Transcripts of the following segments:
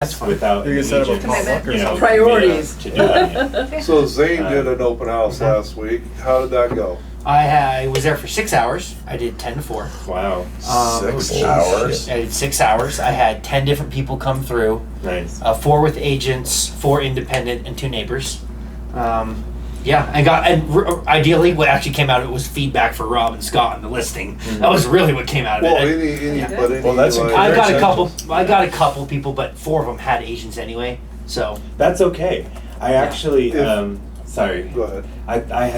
That's fine. without You an can set up a agent, potluck or something. Priorities. To do it. So Zane did an open house last week. How did that go? I was there for 6 hours. I did 10 to 4. Wow, 6 hours? I did 6 hours. I had 10 different people come through. nice. 4 with agents, 4 independent, and 2 neighbors. Ideally, what actually came out of it was feedback for Rob and Scott on the listing. Mm-hmm. That was really what came out of Well, it. Well, that's I got a encouraging. couple people, but 4 of them had agents anyway. So That's okay. I actually, sorry. Go ahead. I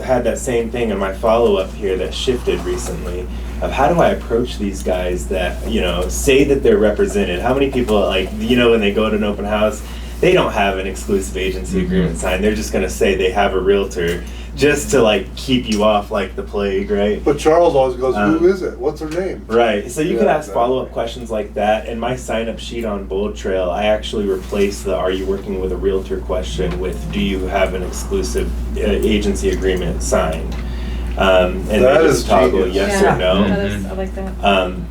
had that same thing in my follow-up here that shifted recently of how do I approach these guys that, say that they're represented. How many people, when they go to an open house, they don't have an exclusive agency agreement signed. They're just going to say they have a realtor just to, keep you off like the plague, right? But Charles always goes, who is it? What's her name? Right. So you Yeah, could ask exactly. follow-up questions like that. And my sign-up sheet on Bold Trail, I actually replaced the "Are you working with a realtor?" question with "Do you have an exclusive agency agreement signed?" And That they is just toggle genius. yes or no. That is, I like that.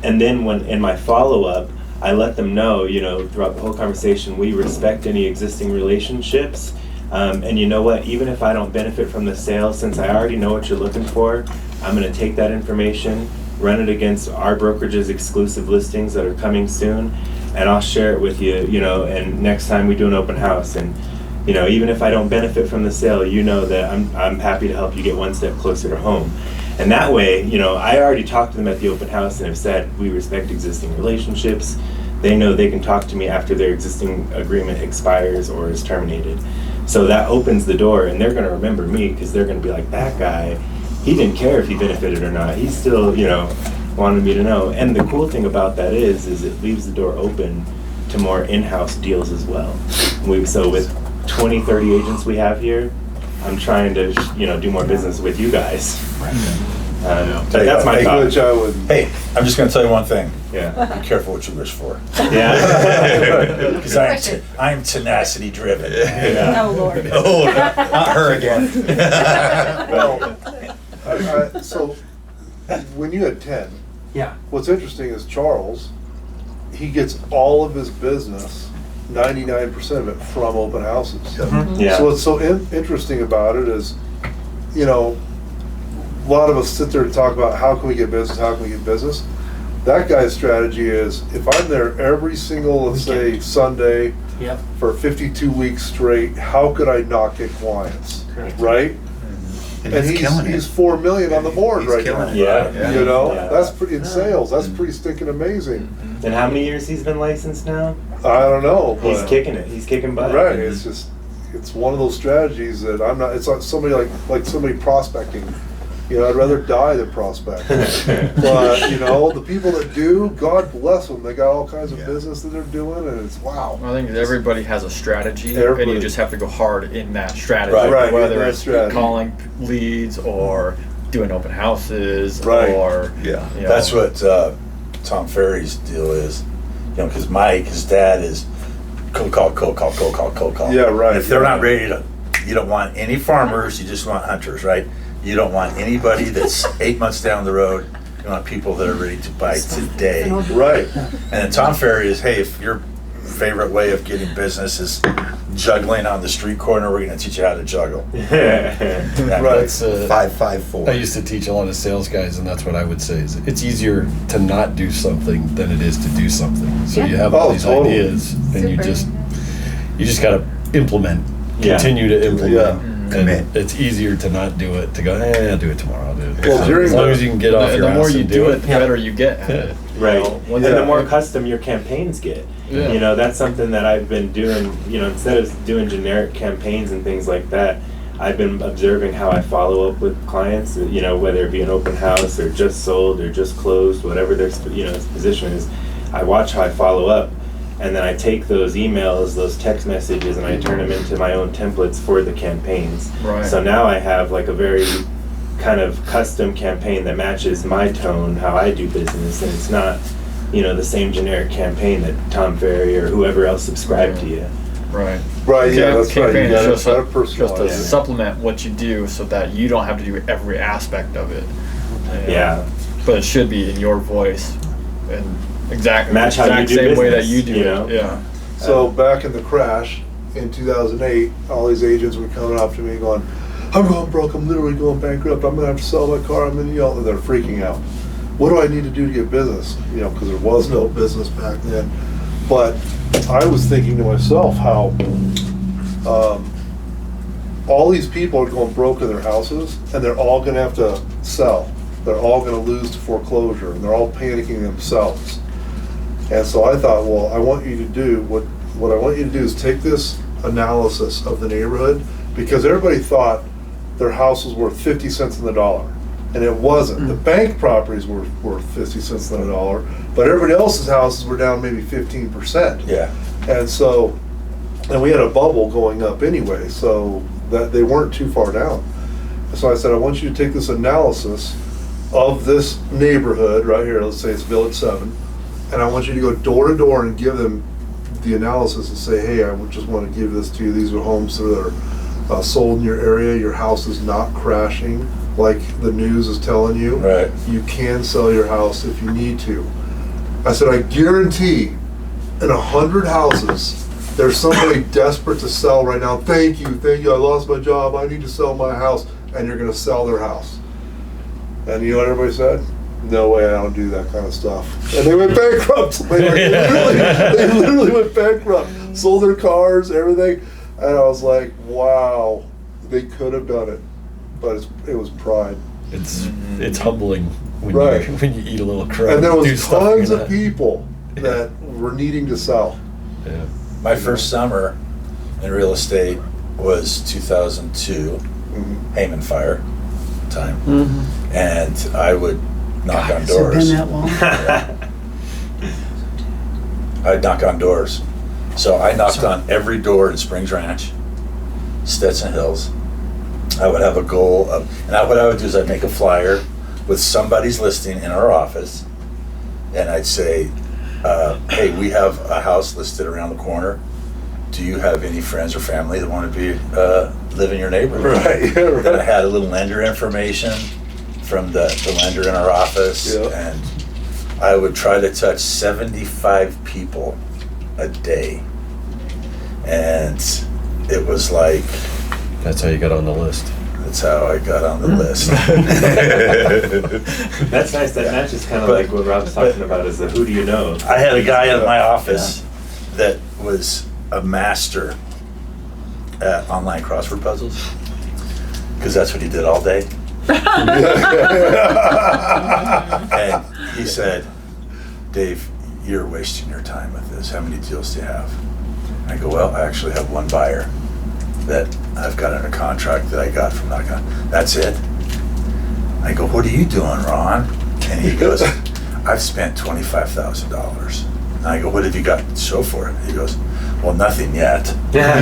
And then when in my follow-up, I let them know, throughout the whole conversation, we respect any existing relationships. And you know what? Even if I don't benefit from the sale, since I already know what you're looking for, I'm going to take that information, run it against our brokerage's exclusive listings that are coming soon, and I'll share it with you, and next time we do an open house. And, even if I don't benefit from the sale, that I'm happy to help you get one step closer to home. And that way, I already talked to them at the open house and have said, we respect existing relationships. They know they can talk to me after their existing agreement expires or is terminated. So that opens the door, and they're going to remember me because they're going to be like, that guy, he didn't care if he benefited or not. He still, wanted me to know. And the cool thing about that is it leaves the door open to more in-house deals as well. So with 20, 30 agents we have here, I'm trying to, do more business with you guys. But that's my thought. Which I would. Hey, I'm just going to tell you one thing. Yeah. Be careful what you wish for. Yeah. Because I'm tenacity driven. Yeah. Oh, Lord. Oh, not her again. Well, so when you had 10, yeah, what's interesting is Charles, he gets all of his business, 99% of it, from open houses. Yeah. So what's so interesting about it is, a lot of us sit there and talk about how can we get business. That guy's strategy is, if I'm there every single, let's say, Sunday yep, for 52 weeks straight, how could I not get clients, right? And he's 4 million on the board right now. Yeah. Yeah. That's pretty in sales. That's pretty stinking amazing. And how many years he's been licensed now? I don't know. He's but- kicking it. He's kicking butt. Right. It's one of those strategies that I'm not. It's like somebody like somebody prospecting. I'd rather die than prospect. But the people that do, God bless them. They got all kinds of business that they're doing, and it's wow. I think everybody has a strategy, and Everybody. you just have to go hard in that strategy. Right, Whether in that it's strategy. calling leads or doing open houses, Right. or That's what Tom Ferry's deal is. Because Mike, his dad, is cold call. Yeah, right. If they're not ready to, you don't want any farmers. You just want hunters, right? You don't want anybody that's 8 months down the road. You want people that are ready to buy today. Right. And then Tom Ferry is, hey, if your favorite way of getting business is juggling on the street corner, we're going to teach you how to juggle. Right. That's 554. I used to teach a lot of sales guys, and that's what I would say is it's easier to not do something than it is to do something. So you have all Oh, these totally. ideas, and you Super. just got to implement, Yeah. continue to implement. Yeah. And it's easier to not do it, to go, I'll do it tomorrow. I'll do it. Well, during as long the- as you can get off the, your the more ass you and do it, the better you get at it. Right. Once And Yeah. the more custom your campaigns get. Yeah. That's something that I've been doing, instead of doing generic campaigns and things like that, I've been observing how I follow up with clients, whether it be an open house or just sold or just closed, whatever their, position is. I watch how I follow up, and then I take those emails, those text messages, and I turn them into my own templates for the campaigns. Right. So now I have like a very kind of custom campaign that matches my tone, how I do business, and it's not, the same generic campaign that Tom Ferry or whoever else subscribed to you. Right. Right. Yeah. That's right. Campaign You is got just to to personalize. supplement what you do, so that you don't have to do every aspect of it. Yeah. But it should be in your voice and exactly Match how you do same way that business, you do you know? it. Yeah. So back in the crash in 2008, all these agents were coming up to me going, I'm going broke, I'm literally going bankrupt, I'm gonna have to sell my car, I'm gonna yell, and they're freaking out. What do I need to do to get business? You know, because there was no business back then. But I was thinking to myself how all these people are going broke in their houses, and they're all gonna have to sell. They're all gonna lose to foreclosure, and they're all panicking themselves. And so I thought, well, I want you to do, what I want you to do is take this analysis of the neighborhood, because everybody thought their house was worth 50 cents on the dollar. And it wasn't. The bank properties were worth 50 cents on the dollar, but everybody else's houses were down maybe 15%. Yeah. And so, and we had a bubble going up anyway, so that they weren't too far down. So I said, I want you to take this analysis of this neighborhood right here, let's say it's Village 7, and I want you to go door to door and give them the analysis and say, hey, I would just want to give this to you. These are homes that are sold in your area. Your house is not crashing like the news is telling you. Right. You can sell your house if you need to. I said, I guarantee in 100 houses, there's somebody desperate to sell right now. Thank you, I lost my job, I need to sell my house. And you're gonna sell their house. And you know what everybody said? No way, I don't do that kind of stuff. And they went bankrupt. They literally went bankrupt. Sold their cars, everything. And I was like, wow, they could have done it. But it was pride. It's humbling when Right. when you eat a little crud. And there do was stuff tons you're of not- people that were needing to sell. Yeah. My first summer in real estate was 2002, Mhm. Hayman Fire time. And I would knock on Has it been doors. that long? I'd knock on doors. So I knocked on every door in Springs Ranch, Stetson Hills. I would have a goal of, and what I would do is I'd make a flyer with somebody's listing in our office, and I'd say, hey, we have a house listed around the corner. Do you have any friends or family that want to be live in your neighborhood? Right, yeah, right. Then I had a little lender information from the lender in our office, Yeah. and I would try to touch 75 people a day. And it was like, That's how you got on the list. that's how I got on the list. That's nice. That matches kind of But- like what Rob's talking about is the who do you know? I had a guy in my office that was a master at online crossword puzzles, because that's what he did all day. And he said, Dave, you're wasting your time with this. How many deals do you have? I go, well, I actually have one buyer that I've got under contract that I got from that guy. That's it. I go, what are you doing, Ron? And he goes, I've spent $25,000. And I go, what have you got to show for it? He goes, well, nothing yet. Yeah.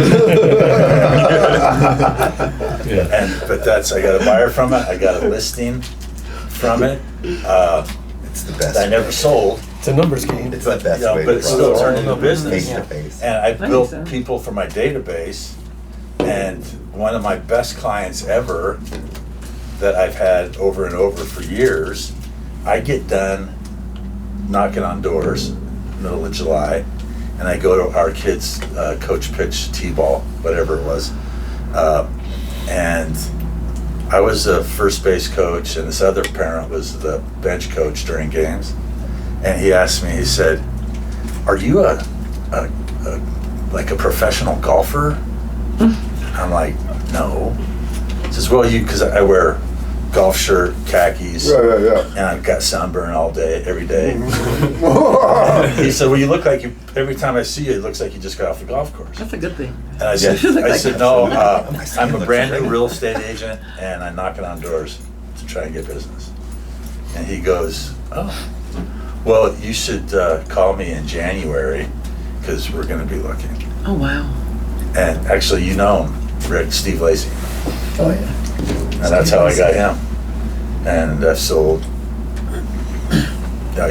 But I got a buyer from it. I got a listing from it. It's the best. I never sold. It's a numbers game. It's the best You know, way but to it still cross turned into over. business. Face to face. And I think built so. people for my database. And one of my best clients ever that I've had over and over for years, I get done knocking on doors, middle of July, and I go to our kids' coach pitch T-ball, whatever it was. And I was a first base coach, and this other parent was the bench coach during games. And he asked me, he said, are you like a professional golfer? I'm like, no. He says, well, because I wear golf shirt, khakis, Yeah. and I've got sunburn all day, every day. He said, well, you look like every time I see you, it looks like you just got off the golf course. That's a good thing. And I said, You look like no, My skin I'm a looks brand new great. real estate agent, and I'm knocking on doors to try and get business. And he goes, oh, well, you should call me in January, because we're going to be looking. Oh, wow. And actually, you know him, Steve Lacey. Oh, yeah. And that's how I got him. And I've sold,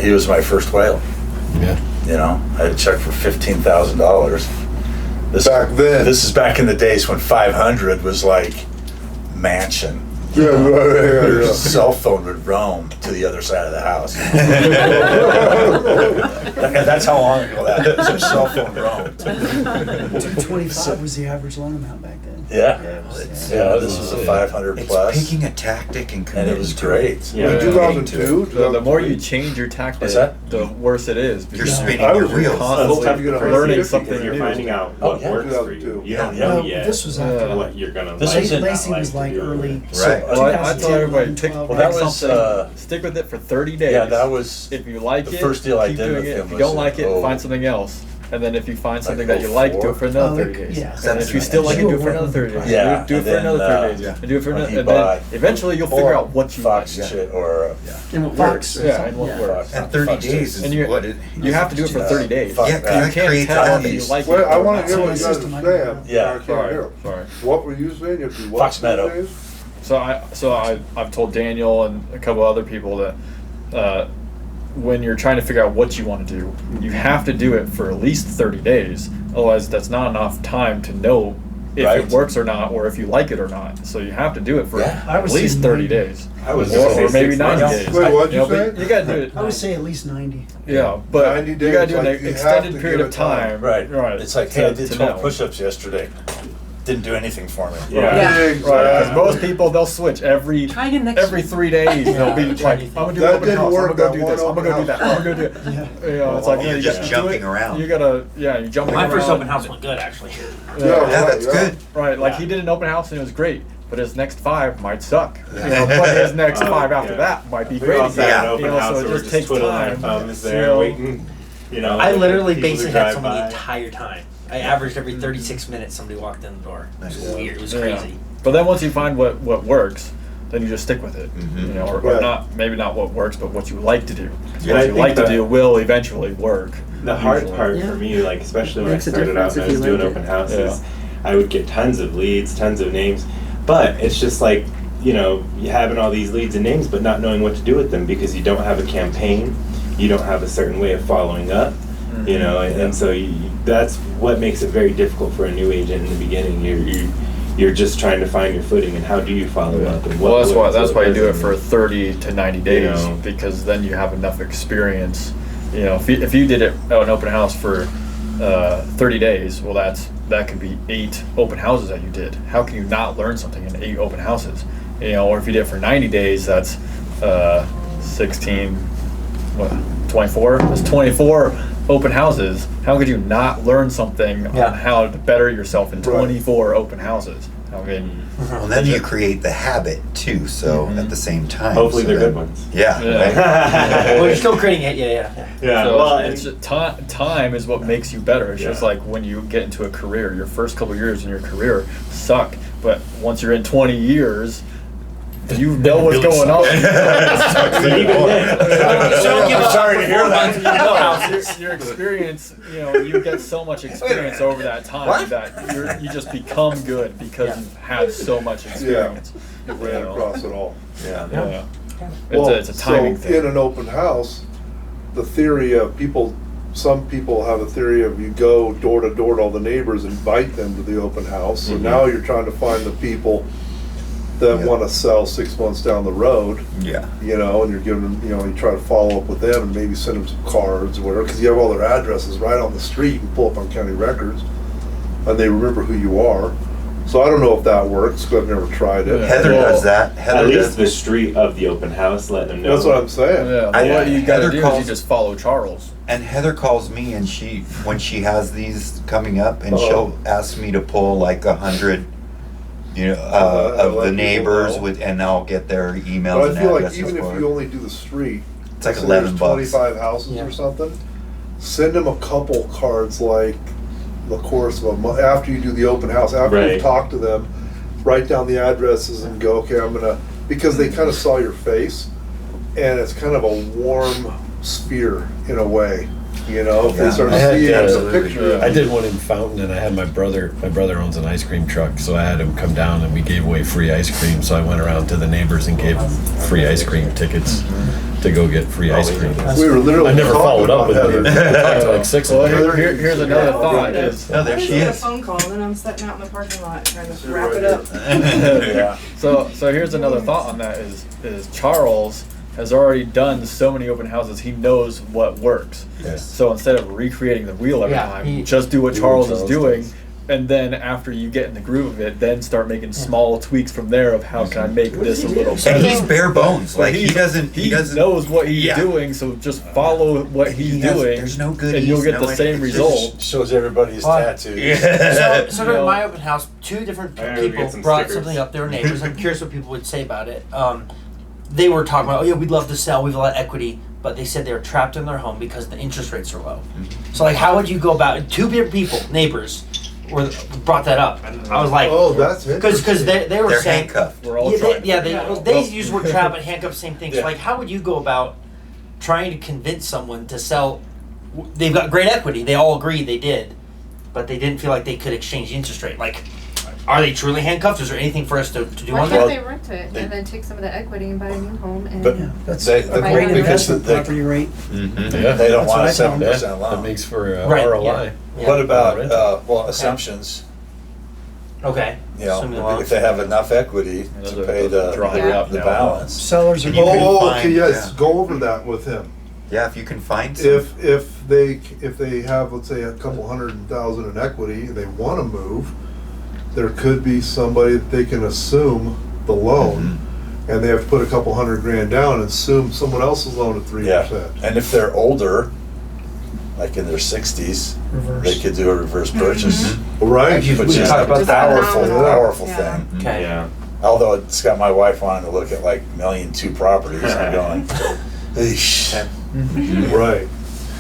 he was my first whale. Yeah. You know, I had a check for $15,000. Back then. This is back in the days when 500 was like mansion. Yeah, right, Your yeah. cell phone would roam to the other side of the house. And that's how long ago that is. Your cell phone roamed. 225 was the average loan amount back then. Yeah. it's- Yeah, this was a 500 It's plus. picking a tactic and And committing it was to great. Yeah. In 2002, The more you change your tactic, What's that? the worse it is. You're because spinning I your was wheels. constantly Time you get a learning 150 something You're new. finding out Oh, what yeah. works for you. 2002. You don't Yeah. know Well, yet this was after. what you're gonna This like is and not Lacy was like like to do. early. Right. Well, I 2010, tell everybody, pick, 12. Well, that pick was, something, stick with it for 30 days. Yeah, that was If you like the it, first deal I keep did doing with it. him If you was don't like it, in find something else. And then if you find something Like that you like, do 04? it for another Oh, 30 like, days. yeah. And if you still like it, do it for another 30 days. Yeah, Do it and for then, another 30 days. And do it for when another. he And then bought eventually you'll figure out what you Fox like. shit or And what Fox, works. yeah, and what Yeah. works. And 30 Fox days shit. And is you- what it. You have to do it for 30 days. Fuck Yeah, that. that You can't creates tell a that you habit. like Wait, it. I or want not. to hear what you guys System, I are can saying. hear. Yeah. I can't Sorry, hear. sorry. What were you saying? You have to do what? Fox Meadow. Days? I've told Daniel and a couple other people that when you're trying to figure out what you want to do, you have to do it for at least 30 days. Otherwise, that's not enough time to know if Right. it works or not, or if you like it or not. So you have to do it for Yeah. I at would least say 30 90. days. I was Or, gonna say or maybe 6 90 months. days. Wait, what'd you know, say? but you gotta do it. I would say at least 90. Yeah, but 90 you gotta days, do an like, you have extended to period give of it time. time. Right. Right. It's like, hey, I to- did to 12 know. push-ups yesterday. Didn't do anything for me. Yeah. Right. Exactly. Because most people, they'll switch every Try again next every 3 days. They'll be like, I'm gonna do That open didn't house. work, I'm gonna that go do this. one I'm gonna go do open that. house. I'm gonna do it. You know, it's like You're you just gotta do jumping it. around. You gotta, yeah, you're jumping My around. first open house went good, actually. Yeah, Yeah, right, that's yeah. good. Right, like Yeah. he did an open house and it was great, but his next 5 might suck. You know, but his next 5 after yeah. that might be We great. also had Yeah. an open You know, house so it where we're just just takes twiddling our time. thumbs You there, know. waiting. You know, I literally people to basically drive had someone by. the entire time. I averaged every 36 minutes somebody walked in the door. It was Nice. weird. It was Yeah. crazy. But then once you find what works, then you just stick with it. Mhm. You know, or Right. not maybe not what works, but what you like to do. Yeah, I What you think like to that- do will eventually work. The hard usually. part Yeah. for me, like especially when Makes I a started out difference and I if was you doing like open it. houses, I would get tons of leads, tons of names, but it's just like, you know, you having all these leads and names, but not knowing what to do with them because you don't have a campaign, you don't have a certain way of following up, you know, and so that's what makes it very difficult for a new agent in the beginning. You're just trying to find your footing and how do you follow up and what Well, that's what why you do it doesn't. for 30 to 90 days, You know. because then you have enough experience. You know, if you did it at an open house for 30 days, well, that could be 8 open houses that you did. How can you not learn something in 8 open houses? You know, or if you did it for 90 days, that's 16, what, 24? That's 24 open houses. How could you not learn something Yeah. on how to better yourself in Right. 24 open houses? I mean, Well, then you create the habit too. So at the same time, Hopefully so they're then- good ones. Yeah. Yeah. Right? Well, you're still creating it. Yeah. Yeah, so well, it's just time is what makes you better. It's just Yeah. like when you get into a career, your first couple years in your career suck, but once you're in 20 years, you know what's going on. but even then, So give I'm us sorry for to hear 4 that. months and you know houses. your experience, you know, you get so much experience over that time What? that you just become good because Yeah. you've had so much experience. It You ran know? across it all. yeah. Yeah. Well, It's a timing so thing. in an open house, the theory of some people have a theory of you go door to door to all the neighbors, invite them to the open house. So Mhm. now you're trying to find the people that Yeah. want to sell 6 months down the road, Yeah. you know, and you're giving them, you know, you try to follow up with them and maybe send them some cards or whatever, because you have all their addresses right on the street. You can pull up on county records, and they remember who you are. So I don't know if that works, because I've never tried it. Yeah. Heather Well, does that. At Heather least does. the street of the open house, let them know. That's what I'm saying. Yeah, I- what you gotta Heather do is calls- you just follow Charles. And Heather calls me, and when she has these coming up, and Uh-oh. she'll ask me to pull like 100, you know, let of the people neighbors know. with, and I'll get their emails But I and feel like addresses even for if it. you only do the street, It's like say 11 there's bucks. 25 houses Yeah. or something, send them a couple cards like the course of a month, after you do the open house, after Right. you've talked to them, write down the addresses and go, okay, I'm gonna, because they kind of saw your face, and it's kind of a warm sphere in a way, you know, if they Yeah. start I had, seeing a absolutely. picture of I you. did one in Fountain, and I had my brother owns an ice cream truck, so I had him come down and we gave away free ice cream. So I went around to the neighbors and gave them free ice cream tickets. to go get free ice cream. We were literally I never talking followed up about with Heather. it. I talked to like 6 Well, of them. here's another thought is, Oh, there I she just got a is. phone call, and then I'm sitting out in the parking lot trying to She's wrap right it up. Yeah. so here's another thought on that is Charles has already done so many open houses, he knows what works. Yes. So instead of recreating the wheel every Yeah, time, he- just do what Do what Charles is Charles doing, does. and then after you get in the groove of it, then start making small tweaks from there of how can I make this a little And better. he's bare bones. Like he doesn't. He knows what he's Yeah. doing, so just follow what he's He has- doing, there's no goodies, and you'll get no the same anything. result. Shows everybody's Well, tattoos. So during No. my open house, 2 different I gotta people get some brought stickers. something up. They were neighbors. I'm curious what people would say about it. They were talking about, oh yeah, we'd love to sell. We have a lot of equity, but they said they were trapped in their home because the interest rates are low. So like, how would you go about it? 2 different people, neighbors, brought that up, and I was like, Oh, that's because interesting. they were They're saying, handcuffed. We're all yeah, trying. they use the word trap and handcuff, same thing. So Yeah. like, how would you go about trying to convince someone to sell? They've got great equity. They all agree they did, but they didn't feel like they could exchange the interest rate. Like, are they truly handcuffed? Is there anything for us to do Why on can't that? they rent it and then take some of the equity and buy a new home and But- Yeah, that's They- a they- great because investment they- property rate. Mm-hmm. Yeah. They don't That's want what a I tell 'em. 7% That loan. makes for Right, ROI. Yeah. What about, Rental. assumptions? Okay. You know, Assuming the if they have enough equity Those to are- pay those the, dry Yeah. up the now. balance. Sellers are And you can Oh, okay, find- yes, yeah. go over that with him. Yeah, if you can find some. If they have, let's say, a couple $100,000 in equity and they want to move, there could be somebody that they can assume the loan, and they have to put a couple $100,000 down and assume someone else's loan at 3%. Yeah, and if they're older, like in their 60s, they reverse. could do a reverse purchase, Right? We which is talked a about that. powerful, Yeah. powerful Yeah. thing. Okay. Yeah. Although it's got my wife wanting to look at like 1,000,002 properties, I'm going, eesh. Right,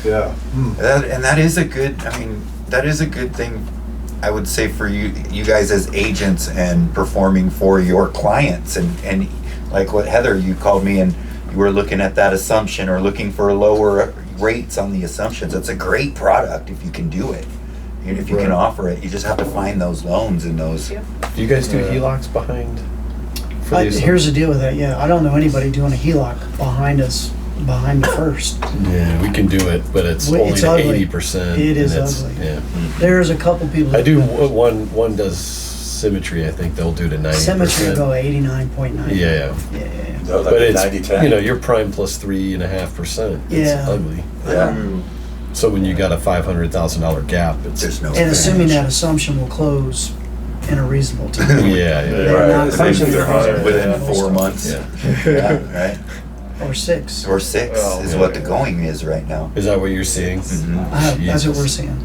yeah. Hmm. And that is a good. I mean, that is a good thing. I would say for you guys as agents and performing for your clients, and like what Heather, you called me and you were looking at that assumption or looking for lower rates on the assumptions. It's a great product if you can do it. And if you can Right. offer it, you just have to find those loans and those. Yep. Do you guys do HELOCs behind? For the Here's the deal with that, yeah, I don't know anybody doing a HELOC behind us, behind the first. Yeah, we can do it, but it's Well, only it's to ugly. 80%. It is and it's- ugly. Yeah. There's a couple people. I that do, one does Symmetry, I think they'll do to 90%. Symmetry will go 89.9. Yeah, Yeah, yeah, No, like but it's, 90-10. you know, you're prime plus 3.5%. It's Yeah. ugly. Yeah. So when you got a $500,000 gap, it's, There's no. And assuming advantage. that assumption will close in a reasonable time. yeah, They're Right. not Assumptions closing are hard. Within most 4 of them. months. yeah. Yeah, right. Or 6. Or 6 Oh, is yeah. what the going is right now. Is that what you're seeing? That's what Jesus. we're seeing.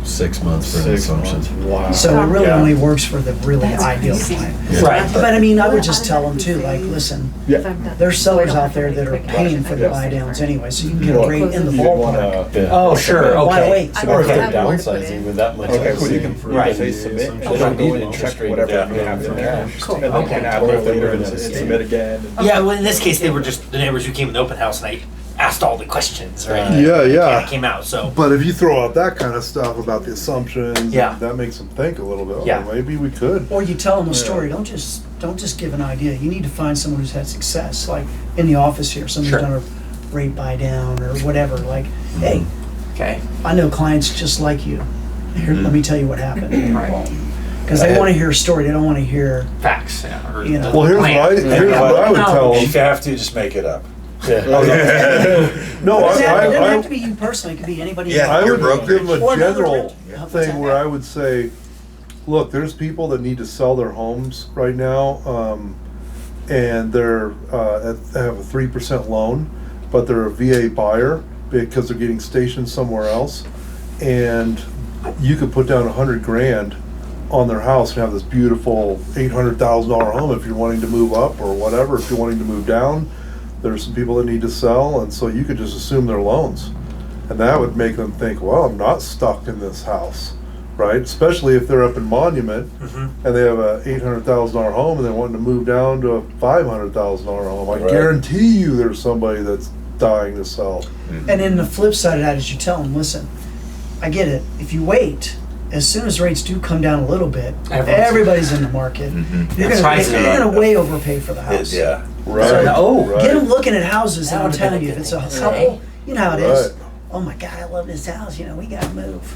6 months for an 6 assumption. months. Wow. So it really Yeah. only works for the really That's ideal crazy. client. Right. But I mean, I would just tell them too, like, listen, there's sellers out there that are paying for the buy downs anyway, so you can get a rate in the You'd ballpark. wanna- Yeah. Oh, sure. Okay. Why wait? I Or if don't they're have more to put downsizing in. with that much Okay, well, equity, you can Right. say submit. They Just don't go need in and interest check rate. whatever Yeah. you have in there. Cool. And then you Okay. can add Or more if they later were and to stay. submit again. Yeah, well, in this case, they were just the neighbors who came in the open house, and I asked all the questions, right? Yeah, And yeah. it came out, so. But if you throw out that kind of stuff about the assumptions, Yeah. that makes them think a little bit. Oh, Yeah. maybe we could. Or you tell them a story. Don't just give an idea. You need to find someone who's had success, like in the office here. Somebody's Sure. done a rate buy down or whatever. Like, hey, Okay. I know clients just like you. Here, let me tell you what happened. Right. Because they want to hear a story. They don't want to hear. Facts, yeah. Or You know. the Well, here's plan. what I would tell If them. you have to, just make it up. Yeah. No, It doesn't have I to be you personally. It could be anybody. Yeah, I your would brokerage. give them a Or another general realtor. Yeah, what's thing that? where I would say, look, there's people that need to sell their homes right now, and they have a 3% loan, but they're a VA buyer because they're getting stationed somewhere else, and you could put down $100,000 on their house and have this beautiful $800,000 home if you're wanting to move up or whatever. If you're wanting to move down, there's some people that need to sell, and so you could just assume their loans. And that would make them think, well, I'm not stuck in this house, right? Especially if they're up in Monument and they have a $800,000 home and they're wanting to move down to a $500,000 home. I Right. guarantee you there's somebody that's dying to sell. And then the flip side of that is you tell them, listen, I get it. If you wait as soon as rates do come down a little bit, Everyone's- everybody's in the market. Mhm. You're Prices are gonna up. way overpay for the house. Yeah. Right. So, oh, right. Get them looking at houses, That and I'm would've been telling a you, good if it's a thing to couple, say. you know how it is. Right. Oh my God, I love this house. You know, we gotta move.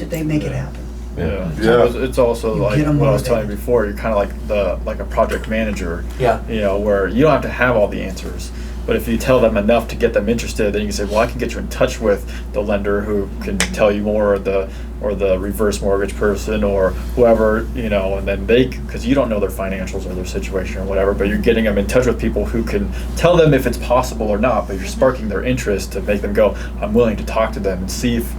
They make it happen. Yeah. Yeah. It's also You like get 'em what I was telling you motivated. before. You're kind of like a project manager. Yeah. You know, where you don't have to have all the answers, but if you tell them enough to get them interested, then you can say, well, I can get you in touch with the lender who can tell you more, or the reverse mortgage person, or whoever, you know, and then because you don't know their financials or their situation or whatever, but you're getting them in touch with people who can tell them if it's possible or not, but you're sparking their interest to make them go, I'm willing to talk to them and see if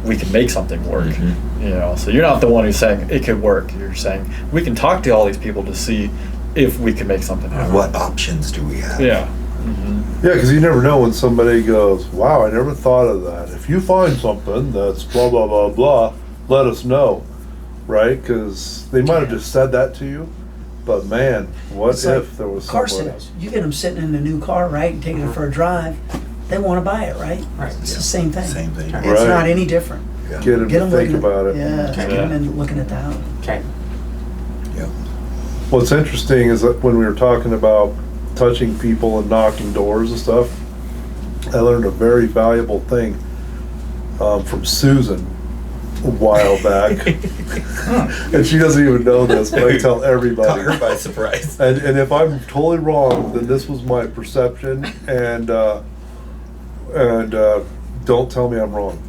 we can make something work. You know, so you're not the one who's saying it could work. You're saying we can talk to all these people to see if we can make something happen. What options do we have? Yeah. Yeah, because you never know when somebody goes, wow, I never thought of that. If you find something that's blah, blah, blah, blah, let us know, right? Because they might have just said that to you, but man, what It's like if there was car somebody? sales. You get them sitting in a new car, right, and taking it for a drive. They want to buy it, right? Right. It's the same thing. Same thing. It's Right. not any different. Get them Get to them think looking about it. Yeah, Okay. get them in looking at the house. Okay. What's interesting is that when we were talking about touching people and knocking doors and stuff, I learned a very valuable thing from Susan a while back. And she doesn't even know this, but I tell Caught everybody. her by surprise. And if I'm totally wrong, then this was my perception, and don't tell me I'm wrong.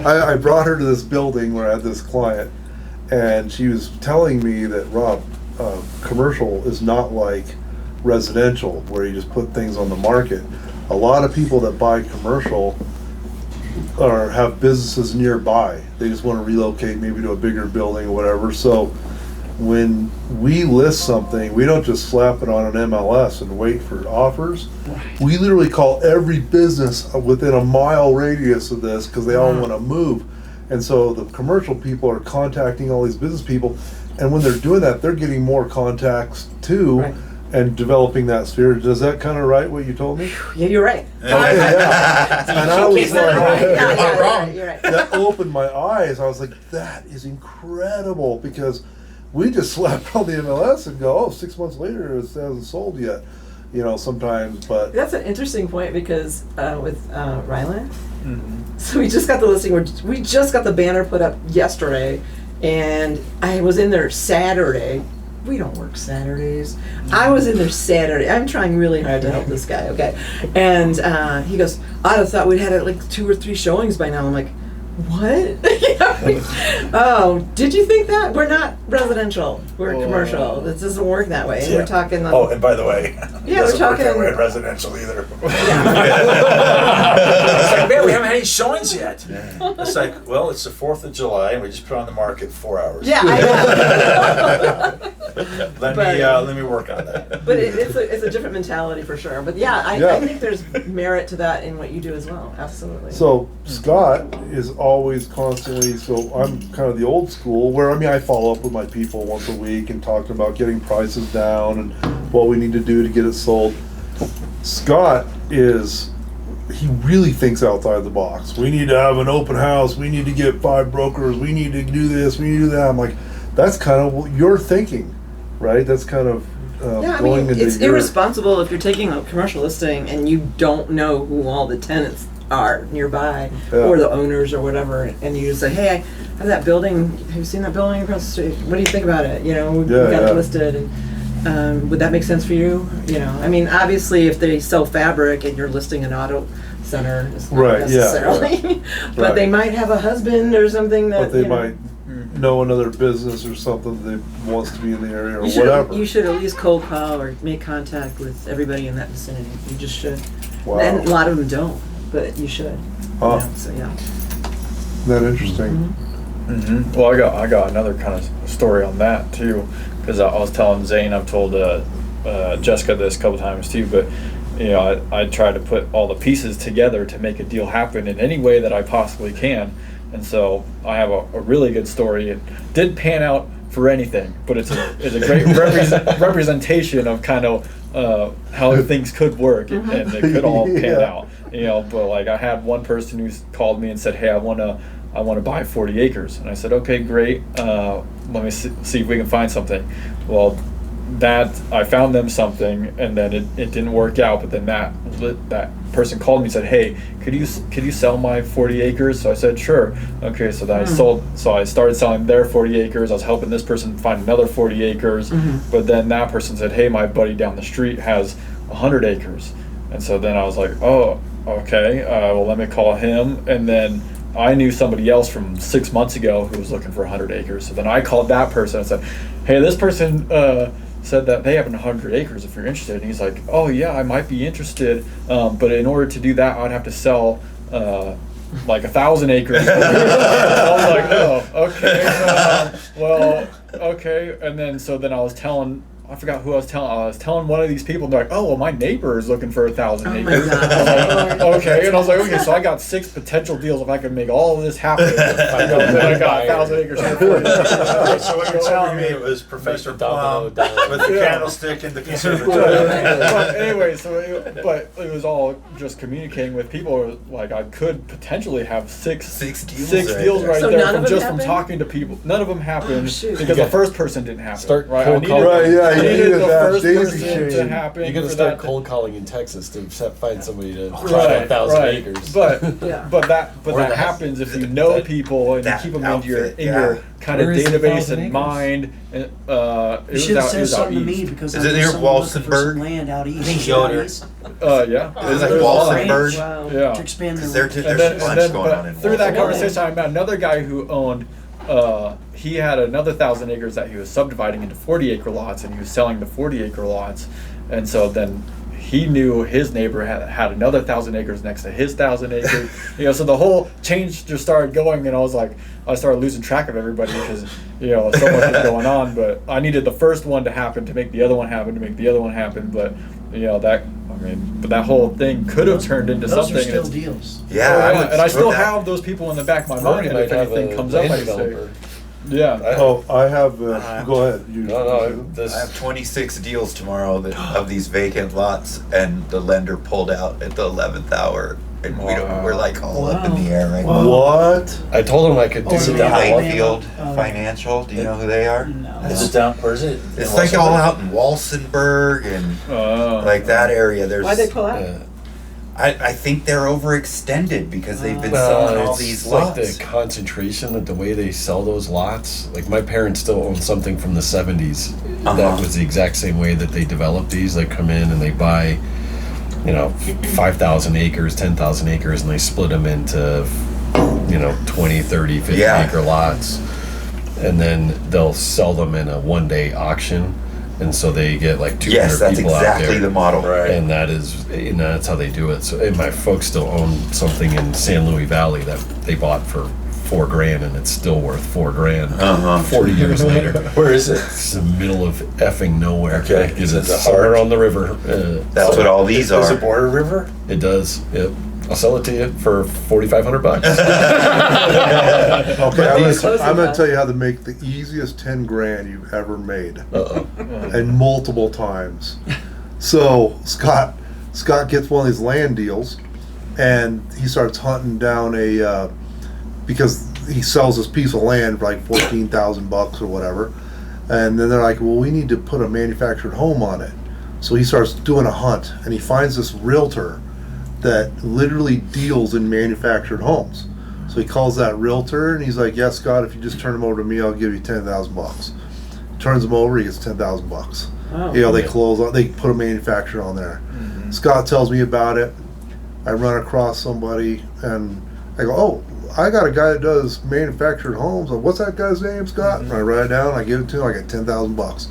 I brought her to this building where I had this client, and she was telling me that, Rob, commercial is not like residential where you just put things on the market. A lot of people that buy commercial have businesses nearby. They just want to relocate maybe to a bigger building or whatever. So when we list something, we don't just slap it on an MLS and wait for offers. We literally call every business within a mile radius of this because they all want to move. And so the commercial people are contacting all these business people. And when they're doing that, they're getting more contacts too. Right. And developing that sphere. Does that kind of right what you told me? Yeah, you're right. Yeah. And I was You're right. like, You're right. that opened my eyes. I was like, that is incredible, because we just slap on the MLS and go, oh, 6 months later it hasn't sold yet. You know, sometimes, but That's an interesting point because with Ryland, so we just got the listing. We just got the banner put up yesterday, and I was in there Saturday. We don't work Saturdays. I was in there Saturday. I'm trying really hard to help this guy, okay? And he goes, I'd have thought we'd had like 2 or 3 showings by now. I'm like, what? Oh, did you think that? We're not residential. We're commercial. This doesn't work that way. And Yeah. we're talking. Oh, and by the way, Yeah, we're doesn't work that talking- way in residential either. Yeah. It's like, man, we haven't had any showings yet. It's like, well, it's the 4th of July, and we just put it on the market 4 hours. Yeah, I know. Let me work on that. But it's a different mentality for sure. But yeah, I Yeah. think there's merit to that in what you do as well. Absolutely. so Scott is always constantly, so I'm kind of the old school where, I mean, I follow up with my people once a week and talking about getting prices down and what we need to do to get it sold. Scott he really thinks outside the box. We need to have an open house. We need to get 5 brokers. We need to do this. We need to do that. I'm like, that's kind of what you're thinking, right? That's kind of yeah, I going mean, into it's your... irresponsible if you're taking a commercial listing and you don't know who all the tenants are nearby Yeah. or the owners or whatever, and you just say, hey, I have that building. Have you seen that building across the street? What do you think about it? You know, we got Yeah. it listed. And would that make sense for you? You know, I mean, obviously, if they sell fabric and you're listing an auto center, it's not Right, yeah, necessarily. But Right. they might have a husband or something that But they you know, might know another business or something that wants to be in the area or You whatever. should at least cold call or make contact with everybody in that vicinity. You just should. Wow. And a lot of them don't, but you should. Huh. Yeah, so yeah. Isn't that interesting? Well, I got another kind of story on that too, because I was telling Zane, I've told Jessica this a couple times too, but you know, I try to put all the pieces together to make a deal happen in any way that I possibly can, and so I have a really good story. It didn't pan out for anything, but it's a great representation of kind of how things could work and it could all pan Yeah. out. you know, but like I had one person who called me and said, hey, I want to buy 40 acres. And I said, okay, great. Let me see if we can find something. Well, that I found them something, and then it didn't work out. But then that person called me and said, hey, could you sell my 40 acres? So I said, sure. Okay, so then I started selling their 40 acres. I was helping this person find another 40 acres. But then that person said, hey, my buddy down the street has 100 acres. And so then I was like, oh, okay, well, let me call him. And then I knew somebody else from 6 months ago who was looking for 100 acres. So then I called that person and said, hey, this person said that they have 100 acres if you're interested. And he's like, oh yeah, I might be interested, but in order to do that, I'd have to sell like 1,000 acres. I was like, oh, okay, well, okay. And then I was telling, I forgot who I was telling. I was telling one of these people, and they're like, "Oh, well, my neighbor is looking for 1,000 acres." God. I was like, okay, and I was like, "Okay, so I got 6 potential deals if I could make all of this happen." Then I got 1,000 acres. So what you're telling me it was Professor Plum with the candlestick and the conservatory. But anyway, but it was all just communicating with people. Like I could potentially have six deals right So there none of from them just happened? from talking to people. None of them happened shoot. because the first person didn't happen. Start right? cold I needed- calling. Right, yeah, I you needed needed the that first daisy person to chain. happen. You got to for start that cold calling in Texas to find somebody to try Right, 1,000 right. acres. But Yeah. but that Or that- happens if you know people and you that keep them outfit, in your kind of Where is the database 1,000 and acres? mind. And, it You was should have out, it said was out something to me east. because Is I it knew near someone looking for Walsenburg? some land out east. think Yoder. Yeah. Is it There's Walsenburg? Wow. Yeah. To expand Because their there's a bunch going on in through that Walsenburg. conversation, I met another guy who owned. He had another 1,000 acres that he was subdividing into 40-acre lots, and he was selling the 40-acre lots. And so then he knew his neighbor had another 1,000 acres next to his 1,000 acres. So the whole change just started going, and I started losing track of everybody because so much was going on. But I needed the first one to happen to make the other one happen to make the other one happen. But but that whole thing could have turned into Those something. are and still it's- deals. and I still have those people in the back of my mind. And might if have anything a comes up, land I say, developer. yeah. Oh, I have, go ahead. This, I have 26 deals tomorrow of these vacant lots, and the lender pulled out at the 11th hour, and we're like all up in the air right now. What? I told him I could do Oh, Is it yeah. Highfield Oh. Financial? Do you know who they are? No. Is it down, where is it? It's like all out in Walsenburg and like that area. There's. Why'd they pull out? I think they're overextended because they've been selling all it's these like lots. the concentration of the way they sell those lots. Like my parents still own something from the 70s. That was the exact same way that they developed these. They come in and they buy, 5,000 acres, 10,000 acres, and they split them into, 20, 30, 50 acre lots. And then they'll sell them in a one-day auction. And so they get like 200 Yes, that's people out there. exactly the model. Right. And that's how they do it. So, and my folks still own something in San Luis Valley that they bought for $4,000, and it's still worth $4,000. 40 years later. Where is it? It's the middle of effing nowhere. Okay. Like, Is it it's the somewhere heart? on the river. That's what all these Is are. it Border River? It does. Yep. I'll sell it to you for $4,500. Okay, I'm gonna tell you how to make the easiest 10 grand you've ever made, Uh-oh. and multiple times. So Scott gets one of these land deals, and he starts hunting down because he sells this piece of land for like $14,000 or whatever, and then they're like, well, we need to put a manufactured home on it. So he starts doing a hunt, and he finds this realtor that literally deals in manufactured homes. So he calls that realtor, and he's like, "Yes, Scott, if you just turn him over to me, I'll give you $10,000." Turns him over, he gets $10,000. Wow. They close on, they put a manufacturer on there. Scott tells me about it. I run across somebody, and I go, "Oh, I got a guy that does manufactured homes. What's that guy's name, Scott?" And I write it down. I give it to him. I get $10,000.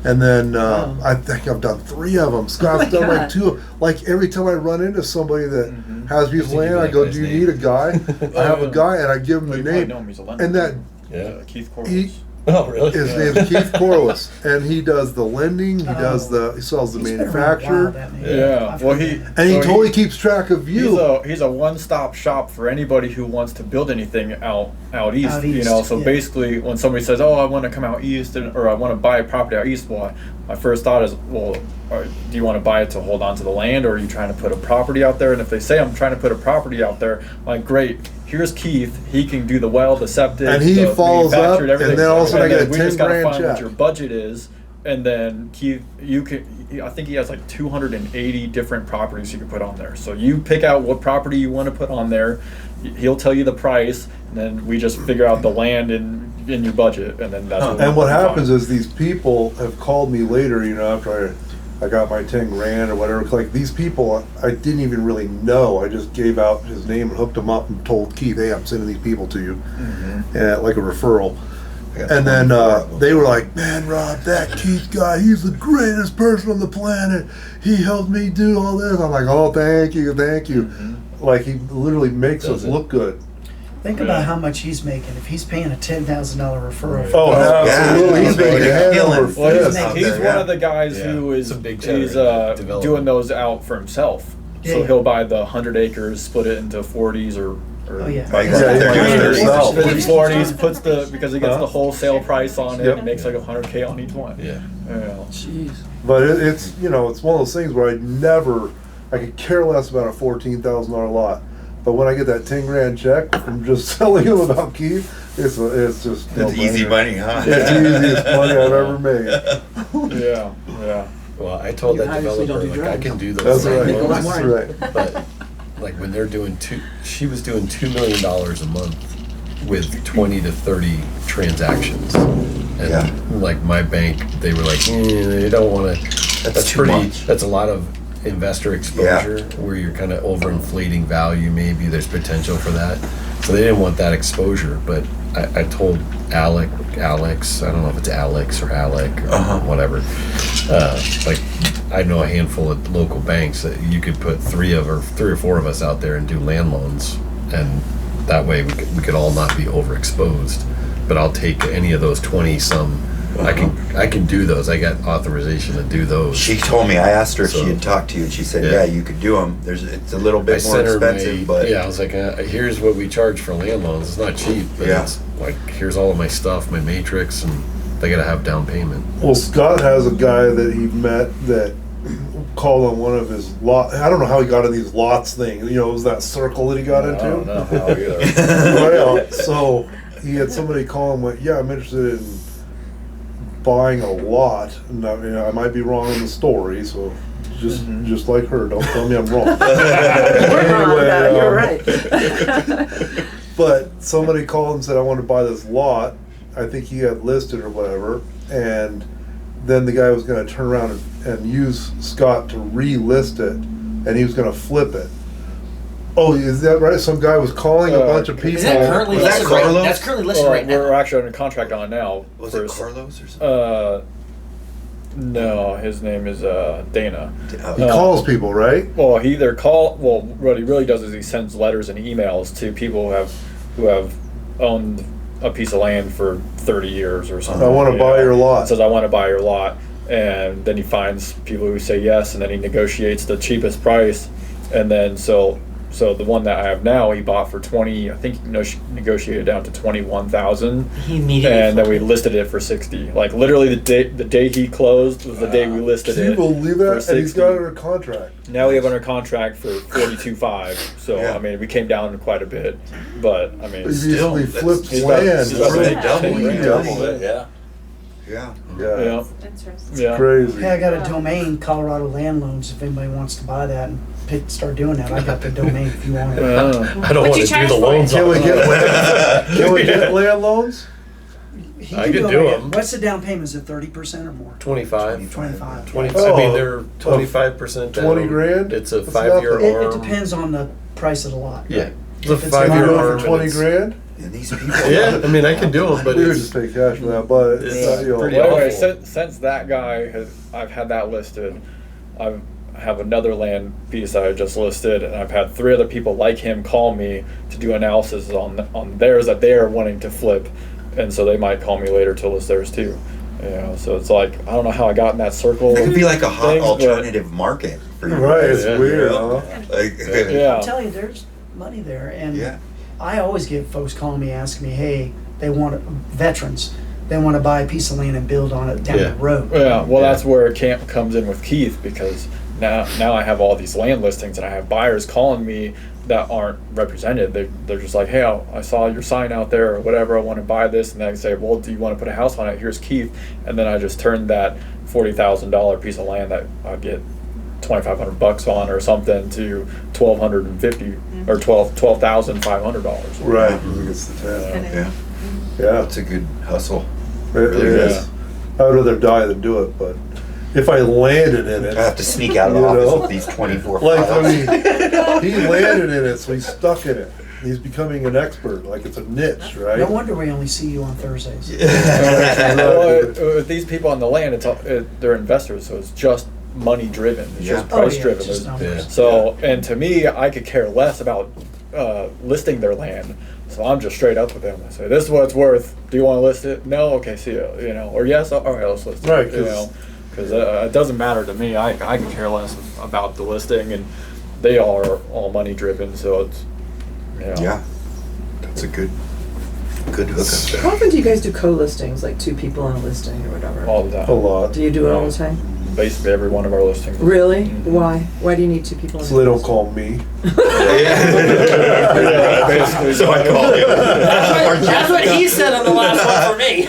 And then I think I've done 3 of them. Scott's done like 2. Like every time I run into somebody that has piece of land, I go, "Do you need a guy?" I have a guy, and I give him the You probably name. know him. He's a lender. And that Yeah. Keith Corliss. Oh, really? His name's Keith Corliss, and he does the lending. He sells the He's been around a while, manufacturer, that man. Yeah. I've Well, heard he that. and he so totally keeps track of you. He's a one-stop shop for anybody who wants to build anything out east. Out You east, know, so yeah. basically, when somebody says, "Oh, I want to come out east," or "I want to buy a property out east," well, my first thought is, well, do you want to buy it to hold on to the land, or are you trying to put a property out there? And if they say I'm trying to put a property out there, I'm like, great. Here's Keith. He can do the well, the septic, And he the follows up, manufactured, everything. and then all of a sudden I And get then a we 10 just gotta grand find what check. your budget is, and then Keith, you can. I think he has like 280 different properties you can put on there. So you pick out what property you want to put on there. He'll tell you the price, and then we just figure out the land in your budget, and then that's. And what happens is these people have called me later, after I got my 10 grand or whatever. Like these people, I didn't even really know. I just gave out his name and hooked him up and told Keith, hey, I'm sending these people to you, like a referral. And then they were like, man, Rob, that Keith guy, he's the greatest person on the planet. He helped me do all this. I'm like, oh, thank you. Like he literally makes us look good. Think about how much he's making. If he's paying a $10,000 referral. Oh, absolutely. He's making a hand over Well, fist. he's one of the guys Yeah. who is It's a big he's development. doing those out for himself. So Yeah. he'll buy the 100 acres, split it into 40s or Oh, yeah. Like, Yeah, they're yeah, doing it yeah. themselves. split it 40s, puts because he gets the wholesale price on it, Yep. and makes like 100K on each one. Yeah. Yeah. Jeez. But it's it's one of those things where I could care less about a $14,000 lot. But when I get that 10 grand check from just selling him about Keith, it's just It's easy money, huh? It's the easiest money I've ever made. Yeah. Yeah. Well, I told You that obviously developer, don't do like, I drugs. can do those. That's right. Make a lot loans, more. That's right. But like when they're doing she was doing $2 million a month with 20 to 30 transactions. And Yeah. like my bank, they were like, they don't want to. That's too much. That's a lot of investor exposure where you're kind of overinflating value. Maybe there's potential for that. So they didn't want that exposure. But I told Alex, I don't know if it's Alex or Alec or whatever. Like I know a handful of local banks that you could put three or four of us out there and do land loans, and that way we could all not be overexposed. But I'll take any of those 20 some. I can do those. I got authorization to do those. She told me, I asked her if So- she had talked to you, and she said, Yeah. yeah, you could do them. It's a little I bit more sent her expensive, but yeah, I was like, here's what we charge for land loans. It's not cheap, but Yeah. it's like here's all of my stuff, my matrix, and they gotta have down payment. Well, Scott has a guy that he met that called on one of his lot. I don't know how he got in these lots thing. It was that circle that he got into. I don't know how either. Well, so he had somebody call him, like, yeah, I'm interested in buying a lot. And I might be wrong in the story, so just like her, don't tell me I'm wrong. You're wrong about it. You're Anyway, right. But somebody called and said, I want to buy this lot. I think he had listed or whatever. And then the guy was going to turn around and use Scott to relist it. And he was going to flip it. Oh, is that right? Some guy was calling a bunch of people. Is that currently Was that listed right? Carlos? That's currently listed right We're now. actually under contract on it now. was for it s- Carlos or something? No, his name is Dana. He calls people, right? Well, he either what he really does is he sends letters and emails to people who have owned a piece of land for 30 years or something. I want to you buy know. your lot. Says I want to buy your lot, and then he finds people who say yes, and then he negotiates the cheapest price, and then so the one that I have now he bought for 20. I think he negotiated down to 21,000. He immediately. And then we listed it for 60. Like literally the day he closed was the day we listed Can you it. believe for that? And he's 60. got it under contract. Now we have under contract for 42.5. So Yeah. I mean, we came down quite a bit, but I mean, He Still, recently that's- flipped he's about- land. he's about for to make double, $10 double million. it, yeah. Yeah. Interesting. yeah. Crazy. Hey, I got a domain, Colorado Land Loans, if anybody wants to buy that and start doing that. I got the domain if you want it. I don't What'd want you to do charge the for loans. Can we on get it. land? Can we get land loans? He I can could it do right. 'em. What's the down payment? Is it 30% or more? 25. 25. 20, Oh, I mean, they're 25% down. 20 grand? It's a That's 5-year nothing. It arm. depends on the price of the lot. Yeah. It's If a it's You 5-year do arm. it for 20 and it's- grand? And these people. Yeah, I mean, I can do them, but We would it's just pay cash for that, but it's It's not, pretty Well, anyway, awful. since that guy I've had that listed, I have another land piece that I just listed, and I've had 3 other people like him call me to do analysis on theirs that they are wanting to flip, and so they might call me later to list theirs too. You know, so it's like I don't know how I got in that circle. It could be like a hot things, but- alternative market for you. Right, guys, it's Yeah. weird, you huh? know? Like, Yeah. I'm telling you, there's money there, and Yeah. I always get folks calling me, asking me, hey, they want veterans, they want to buy a piece of land and build on it down Yeah. the road. Yeah, well, that's where Camp comes in with Keith, because now I have all these land listings and I have buyers calling me that aren't represented. They're just like, hey, I saw your sign out there or whatever, I want to buy this, and then I say, well, do you want to put a house on it? Here's Keith, and then I just turned that $40,000 piece of land that I get $2,500 on or something to $1,250 or $12,500. Right, against the town. Yeah, Yeah, that's a good hustle. it really is. is. I would rather die than do it, but if I landed in it. I have to sneak out of the You office know? with these 24 Like, files. I mean, he landed in it, so he's stuck in it. He's becoming an expert, like it's a niche, right? No wonder we only see you on Thursdays. Well, with these people on the land, they're investors, so it's just money driven. It's Yeah. just price Oh, yeah, driven. just There's- numbers. So, and to me, I could care less about listing their land. So I'm just straight up with them. I say, this is what it's worth. Do you want to list it? No? Okay, see you. You know, or yes? All right, let's list it. Right, You 'cause- know, because it doesn't matter to me. I can care less about the listing, and they are all money driven. So it's, you know. Yeah, that's a good hookup How there. often do you guys do co-listings, like two people on a listing or whatever? All the time. A lot. Do you do it all the time? Basically, every one of our listings. Really? Mhm. Why? Why do you need two people? So they don't call me. Yeah, basically. So I call you. That's what he said on the last one for me.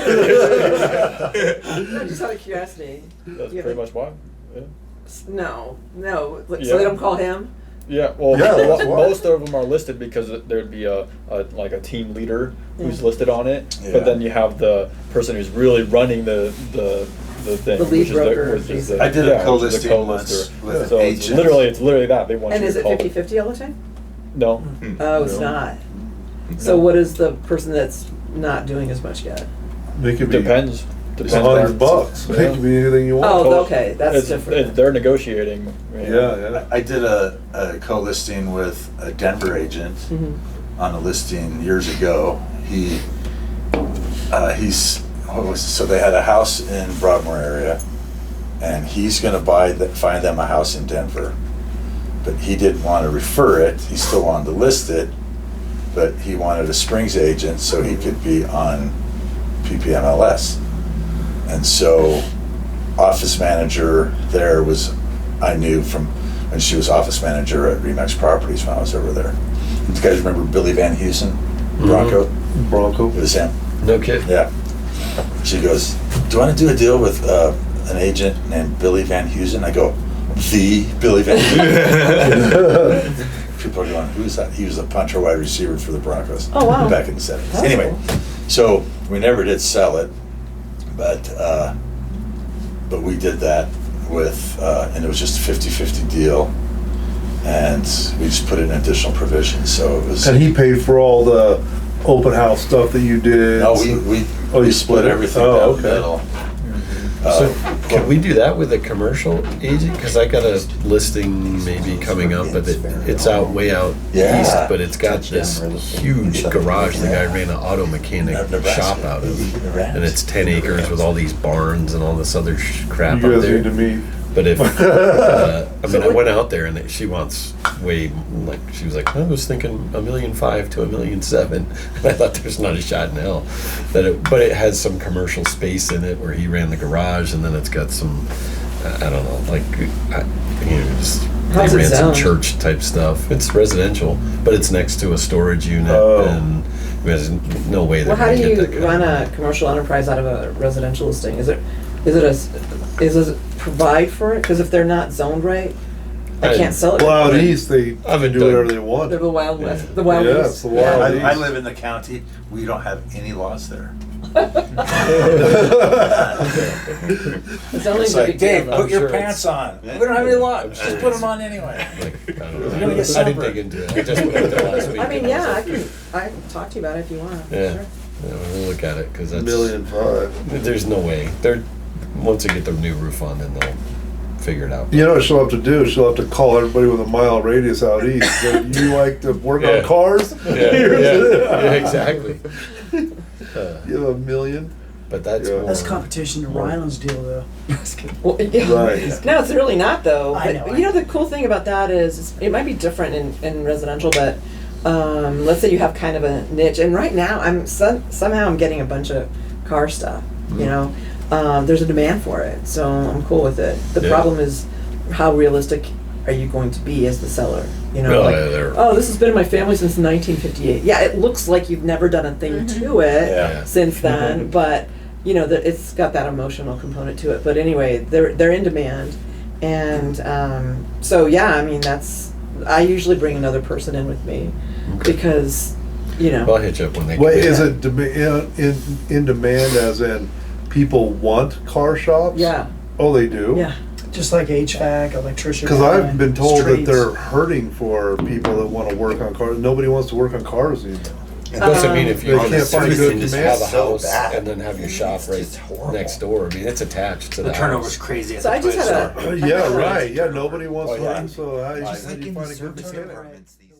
No, just out of curiosity. That's You have pretty a- much why. Yeah. No. So Yeah. they don't call him? Yeah, well, Yeah, that's why. most of them are listed because there'd be a team leader who's Yeah. listed on it, Yeah. but then you have the person who's really running the thing, The lead which is broker, which is the, I did a yeah, which is co-listing the once co-lister. with So an it's agent. literally that they want And you is to it call. 50-50 all the time? No, Oh, it's No. not. So what is the person that's not doing as much get? They could be depends. $100. Yeah. They could be anything you want. Oh, okay, that's different. They're negotiating. you know. Yeah, I did a co-listing with a Denver agent Mhm. on a listing years ago. So they had a house in Broadmoor area, and he's going to find them a house in Denver, but he didn't want to refer it. He still wanted to list it, but he wanted a Springs agent so he could be on PPMLS. And so, office manager there I knew from when she was office manager at Remax Properties when I was over there. You guys remember Billy Van Heusen, Bronco? Bronco. It was him. No kid. Yeah. She goes, do you want to do a deal with an agent named Billy Van Heusen? I go, the Billy Van Heusen. People are going, who's that? He was a punter wide receiver for the Broncos. Oh, wow. Back in the 70s. That's Anyway, cool. so we never did sell it, but we did that with, and it was just a 50-50 deal. And we just put in additional provisions, so it was. And he paid for all the open house stuff that you did. No, Oh, we you split split it? everything Oh, down okay. the middle. So can we do that with a commercial agent? Because I got a listing maybe coming up, but it's out way out Yeah. east, but it's got this huge garage the guy ran an auto mechanic Nebraska. shop out of, and it's 10 acres with all these barns and all this other crap You out guys there. need to meet. But if, I mean, I went out there and she wants way, like, she was like, I was thinking $1.5 million to $1.7 million. And I thought there's not a shot in hell. But it has some commercial space in it where he ran the garage, and then it's got some, I don't know, like, just, How's they it ran some sound? church type stuff. It's residential, but it's next to a storage unit, Oh. and there's no way they're Well, how going do to you get that run kind a commercial enterprise out of a residential listing? Is it provide for it? Because if they're not zoned right, I can't sell it. Well, out east, they haven't do done- whatever they want. They're the Wild West, the Wild Yeah, West. it's the Wild Yeah. I live in the county, we don't have any laws there. It's only It's the like, big Dave, deal. put your sure pants it's- on. We don't have any laws, I'm just sure put it's- them on anyway. like, I don't know. You're gonna get I didn't sunburned. dig into it. I just went out there last week. I mean, and yeah, was I like, can talk to you about it if you want. Yeah. Sure. Yeah, we'll look at it because that's $1.5 million. There's no way. They're once they get their new roof on, then figure it out. You know what she'll have to do? She'll have to call everybody with a mile radius out east. Say, you like to work on cars? Yeah, exactly. You have $1 million? But that's Yeah. more, That's competition to Ryland's deal, though. Well, yeah. Right. No, it's really not though. I But, know. you know, the cool thing about that is it might be different in residential, but let's say you have kind of a niche, and right now somehow I'm getting a bunch of car stuff. You know, there's a demand for it, so I'm cool with it. The Yeah. problem is how realistic are you going to be as the seller? You know, No, like, they're- oh, this has been in my family since 1958. Yeah, it looks like you've never done a thing to it Yeah. since then, but you know, it's got that emotional component to it. But anyway, they're in demand, and so yeah, I mean I usually bring another person in with me because you know. I'll hit you up when they Wait, get is in. it in demand as in people want car shops? Yeah, Oh, they do? yeah. Just like HVAC, electrician. Because I've been told that streets. they're hurting for people that want to work on cars. Nobody wants to work on cars anymore. It doesn't mean if you They can't find good demand. have a So house bad. and then have your shop right It's horrible. next door. I mean, it's attached to The the turnover's house. crazy. At So the I just place. had a Yeah, right. Yeah, nobody wants Oh, to yeah. run, so how you Like- just Like you in find a the good service mechanic? departments these